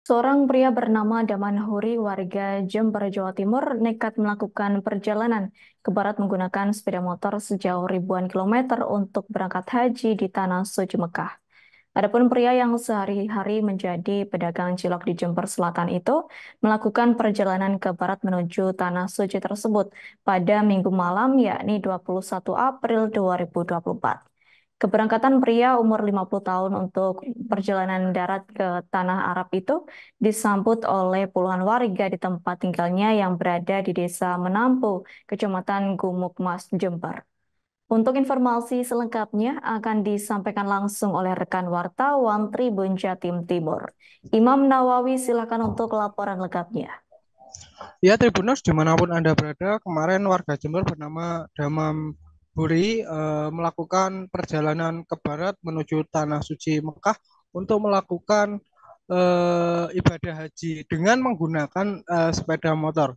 Seorang pria bernama Daman Huri, warga Jember, Jawa Timur, nekat melakukan perjalanan ke barat menggunakan sepeda motor sejauh ribuan kilometer untuk berangkat haji di Tanah Suci Mekah. Adapun pria yang sehari-hari menjadi pedagang cilok di Jember Selatan itu melakukan perjalanan ke barat menuju Tanah Suci tersebut pada Minggu malam, yakni 21 April 2024. Keberangkatan pria umur 50 tahun untuk perjalanan darat ke Tanah Arab itu disambut oleh puluhan warga di tempat tinggalnya yang berada di Desa Menampu, Kecamatan Gumuk Mas, Jember. Untuk informasi selengkapnya akan disampaikan langsung oleh rekan wartawan Tribun Jatim Timur. Imam Nawawi, silakan untuk laporan lengkapnya. Ya, Tribuners dimanapun Anda berada, kemarin warga Jember bernama Damam Buri melakukan perjalanan ke barat menuju Tanah Suci Mekah untuk melakukan ibadah haji dengan menggunakan sepeda motor.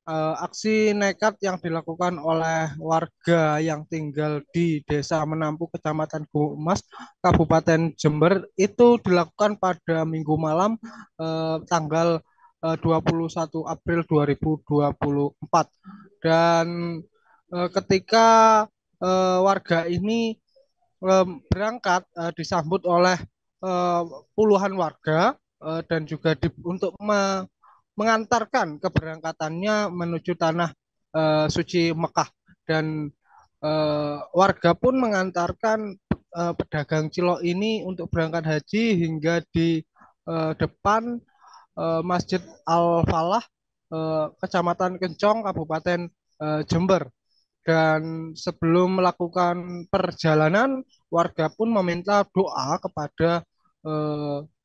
Aksi nekat yang dilakukan oleh warga yang tinggal di Desa Menampu, Kecamatan Gumas, Kabupaten Jember itu dilakukan pada Minggu malam tanggal 21 April 2024. Dan ketika warga ini berangkat disambut oleh eh, puluhan warga dan juga untuk mengantarkan keberangkatannya menuju tanah suci Mekah. Dan warga pun mengantarkan pedagang cilok ini untuk berangkat haji hingga di depan Masjid Al-Falah, Kecamatan Kencong, Kabupaten Jember. Dan sebelum melakukan perjalanan, warga pun meminta doa kepada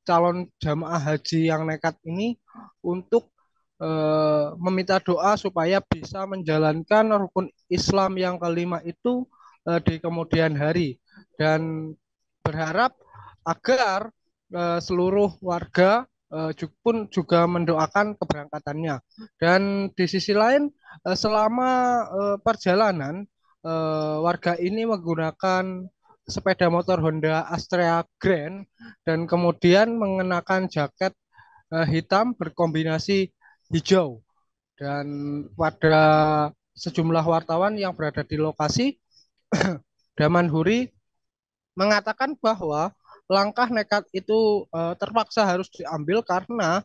calon jamaah haji yang nekat ini untuk meminta doa supaya bisa menjalankan rukun Islam yang kelima itu di kemudian hari, dan berharap agar seluruh warga pun juga mendoakan keberangkatannya. Dan di sisi lain, selama perjalanan, warga ini menggunakan sepeda motor Honda Astrea Grand dan kemudian mengenakan jaket hitam berkombinasi hijau. Dan pada sejumlah wartawan yang berada di lokasi, Daman Huri mengatakan bahwa langkah nekat itu terpaksa harus diambil karena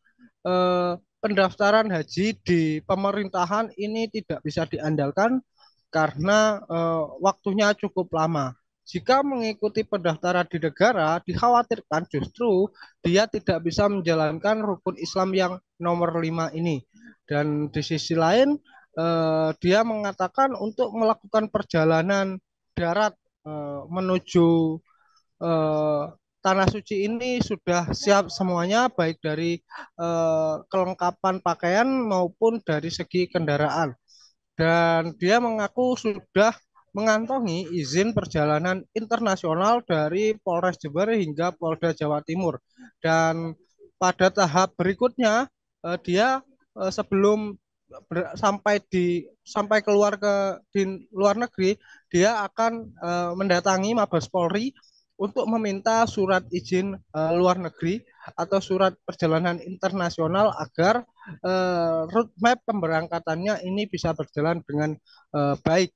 pendaftaran haji di pemerintahan ini tidak bisa diandalkan karena waktunya cukup lama. Jika mengikuti pendaftaran di negara, dikhawatirkan justru dia tidak bisa menjalankan rukun Islam yang nomor 5 ini. Dan di sisi lain, dia mengatakan untuk melakukan perjalanan darat menuju eh, tanah suci ini sudah siap semuanya, baik dari kelengkapan pakaian maupun dari segi kendaraan. Dan dia mengaku sudah mengantongi izin perjalanan internasional dari Polres Jember hingga Polda Jawa Timur. Dan pada tahap berikutnya, dia sebelum sampai keluar di luar negeri, dia akan mendatangi Mabes Polri untuk meminta surat izin luar negeri atau surat perjalanan internasional agar roadmap pemberangkatannya ini bisa berjalan dengan baik.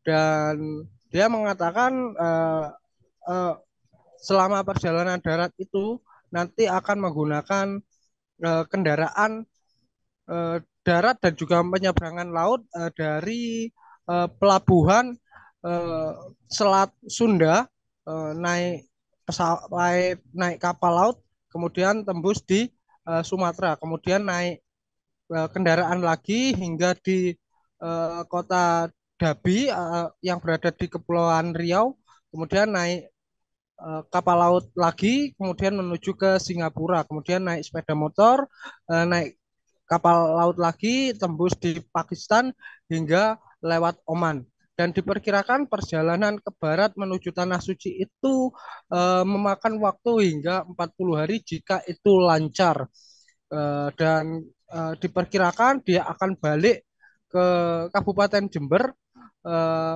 Dan dia mengatakan uh, selama perjalanan darat itu nanti akan menggunakan kendaraan darat dan juga penyeberangan laut dari pelabuhan uh, Selat Sunda, naik pesawat, naik kapal laut, kemudian tembus di Sumatera, kemudian naik kendaraan lagi hingga di kota Dabi yang berada di Kepulauan Riau, kemudian naik kapal laut lagi, kemudian menuju ke Singapura, kemudian naik sepeda motor, naik kapal laut lagi, tembus di Pakistan hingga lewat Oman. Dan diperkirakan perjalanan ke barat menuju Tanah Suci itu memakan waktu hingga 40 hari jika itu lancar. Dan diperkirakan dia akan balik ke Kabupaten Jember eh,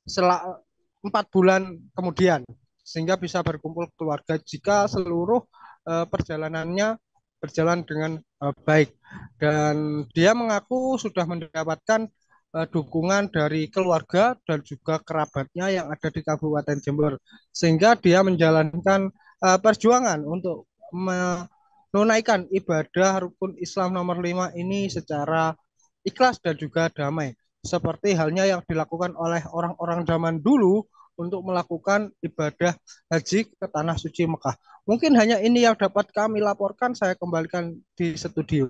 setelah 4 bulan kemudian, sehingga bisa berkumpul keluarga jika seluruh perjalanannya berjalan dengan baik. Dan dia mengaku sudah mendapatkan dukungan dari keluarga dan juga kerabatnya yang ada di Kabupaten Jember, sehingga dia menjalankan perjuangan untuk menunaikan ibadah rukun Islam nomor 5 ini secara ikhlas dan juga damai, seperti halnya yang dilakukan oleh orang-orang zaman dulu untuk melakukan ibadah haji ke tanah suci Mekah. Mungkin hanya ini yang dapat kami laporkan, saya kembalikan di studio.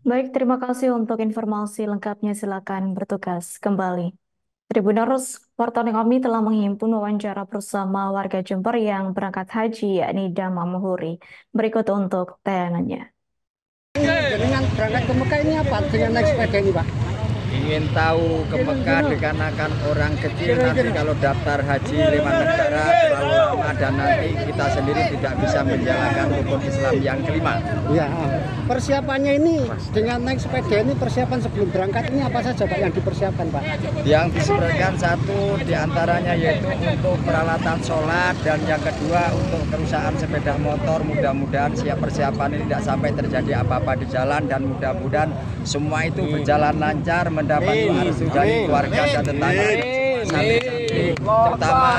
Baik, terima kasih untuk informasi lengkapnya. Silakan bertugas kembali. Tribuners, portal kami telah menghimpun wawancara bersama warga Jember yang berangkat haji, yakni Dama Muhuri. Berikut untuk tayangannya. Dengan berangkat ke Mekah ini apa? Dengan naik sepeda ini, Pak? Ingin tahu ke Mekah dikarenakan orang kecil nanti kalau daftar haji lewat negara terlalu lama dan nanti kita sendiri tidak bisa menjalankan rukun Islam yang kelima. Ya, persiapannya ini dengan naik sepeda ini, persiapan sebelum berangkat ini apa saja Pak yang dipersiapkan, Pak? Yang disebutkan satu diantaranya yaitu untuk peralatan sholat, dan yang kedua untuk kerusakan sepeda motor. Mudah-mudahan siap persiapan ini tidak sampai terjadi apa-apa di jalan, dan mudah-mudahan semua itu berjalan lancar, mendapat restu dari keluarga dan tetangga, terutama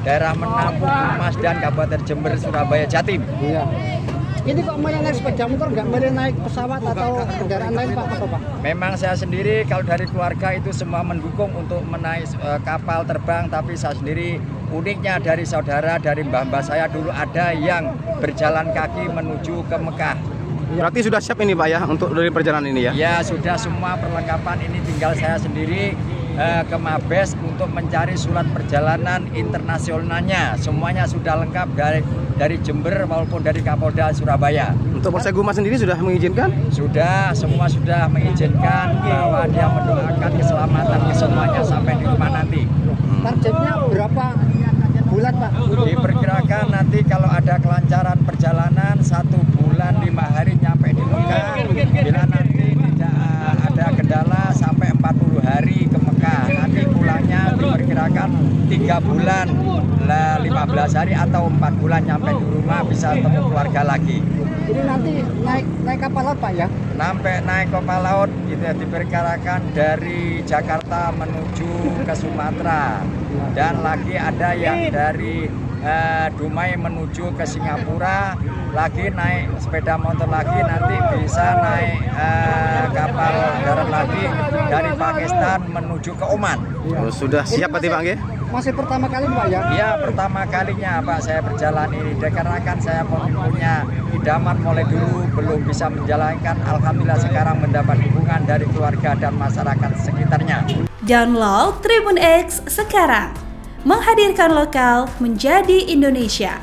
daerah Menampung, Mas, dan Kabupaten Jember, Surabaya, Jatim. Iya. Ini kok mau naik sepeda motor, nggak boleh naik pesawat atau kendaraan lain, Pak? Apa, Pak? Memang saya sendiri kalau dari keluarga itu semua mendukung untuk menaik kapal terbang, tapi saya sendiri uniknya dari saudara, dari mbah-mbah saya dulu ada yang berjalan kaki menuju ke Mekah. Berarti sudah siap ini Pak ya untuk dari perjalanan ini ya? Ya sudah, semua perlengkapan ini tinggal saya sendiri ke Mabes untuk mencari surat perjalanan internasionalnya. Semuanya sudah lengkap dari Jember maupun dari Kapolda Surabaya. Untuk Polsek Guma sendiri sudah mengizinkan? Sudah, semua sudah mengizinkan bahwa dia mendoakan keselamatan semuanya sampai di rumah nanti. Targetnya berapa bulan, Pak? Diperkirakan nanti kalau ada kelancaran perjalanan 1 bulan 5 hari nyampe di Mekah. Bila nanti tidak ada kendala sampai 40 hari ke Mekah. Nanti pulangnya diperkirakan 3 bulan 15 hari atau 4 bulan nyampe di rumah, bisa ketemu keluarga lagi. Ini nanti naik kapal laut, Pak ya? Sampai naik kapal laut itu diperkirakan dari Jakarta menuju ke Sumatera, dan lagi ada yang dari Dumai menuju ke Singapura, lagi naik sepeda motor lagi, nanti bisa naik kapal darat lagi dari Pakistan menuju ke Oman. Oh, sudah siap Pak Bang ya? Masih pertama kali, Pak ya? Ya, pertama kalinya Pak saya berjalan ini, dikarenakan saya punya idaman mulai dulu belum bisa menjalankan. Alhamdulillah sekarang mendapat dukungan dari keluarga dan masyarakat sekitarnya. Download Tribun X sekarang, menghadirkan lokal menjadi Indonesia.